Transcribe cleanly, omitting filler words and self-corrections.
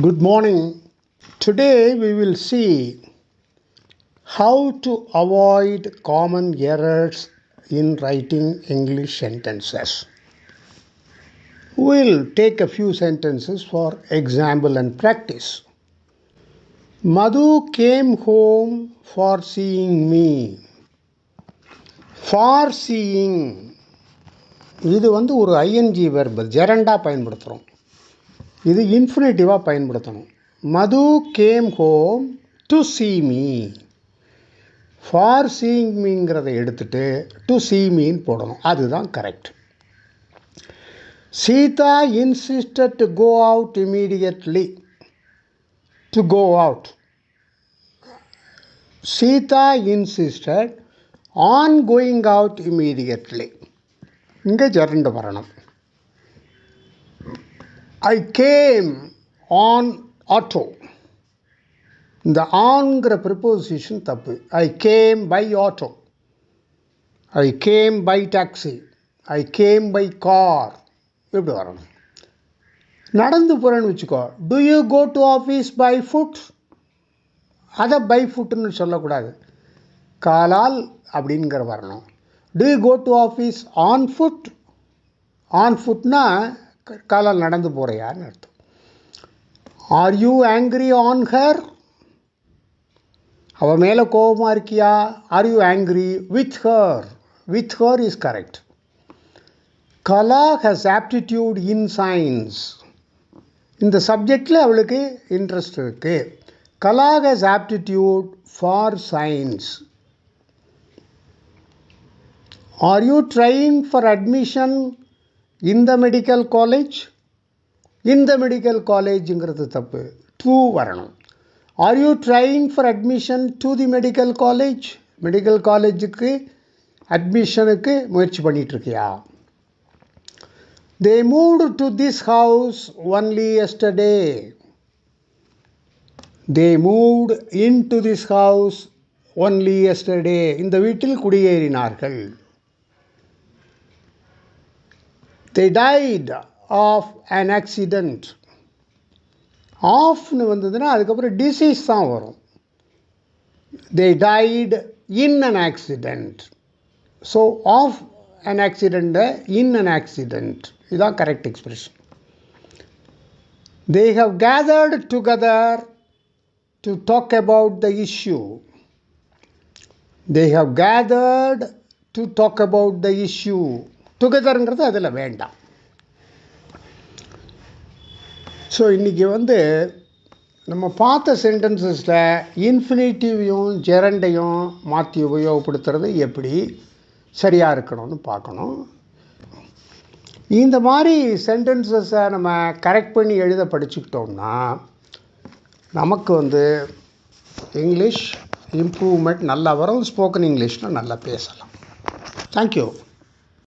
Good morning. Today we will see how to avoid common errors in writing English sentences. We'll take a few sentences for example and practice. Madhu came home for seeing me. For seeing இது ஒரு ing verb ஜெரண்டா பயன்படுத்துகிறோம். இது இன்ஃபினிட்டிவாக பயன்படுத்தணும். Madhu came home to see me. For seeing மீங்கிறத எடுத்துட்டு to see meன்னு போடணும். அதுதான் correct. Sita insisted to go out immediately. To go out. Sita insisted on going out immediately. இங்கே ஜெரண்டு வரணும். I came on auto. இந்த ஆன்கிற ப்ரிப்போசிஷன் தப்பு. I came by auto. I came by taxi. I came by car. இப்படி வரணும். நடந்து போகிறேன்னு வச்சுக்கோ. Do you go to office by foot? அதை பை ஃபுட்டுன்னு சொல்லக்கூடாது. காலால் அப்படிங்கிற வரணும். Do you go to office on foot? On footனா காலால் நடந்து போகிறையான்னு அர்த்தம். Are you angry on her? அவள் மேலே கோபமாக இருக்கியா? Are you angry with her? With her is correct. Kala has aptitude in science. இந்த சப்ஜெக்டில் அவளுக்கு இன்ட்ரெஸ்ட் இருக்குது. Kala has aptitude for science. Are you trying for admission in the medical college? In the medical collegeங்கிறது தப்பு. to வரணும். Are you trying for admission to the medical college? medical collegeக்கு அட்மிஷனுக்கு முயற்சி பண்ணிகிட்ருக்கியா? They moved to this house only yesterday. They moved into this house only yesterday. இந்த வீட்டில் குடியேறினார்கள். They died of an accident. ஆஃப்னு வந்ததுன்னா அதுக்கப்புறம் disease தான் வரும். They died in an accident. So of an accident, in an accident. இதுதான் correct expression. They have gathered together to talk about the issue. They have gathered to talk about the issue. டுகெதருங்கிறது அதில் வேண்டாம். So இன்றைக்கி நம்ம பார்த்த சென்டென்சஸில் இன்ஃபினிட்டிவையும் ஜெரண்டையும் மாற்றி உபயோகப்படுத்துறது எப்படி சரியாக இருக்கணும்னு பார்க்கணும். இந்த மாதிரி சென்டென்சஸை நம்ம கரெக்ட் பண்ணி எழுத படிச்சுக்கிட்டோம்னா நமக்கு இங்கிலீஷ் இம்ப்ரூவ்மெண்ட் நல்லா வரும். ஸ்போக்கன் இங்கிலீஷில் நல்லா பேசலாம். தேங்க்யூ.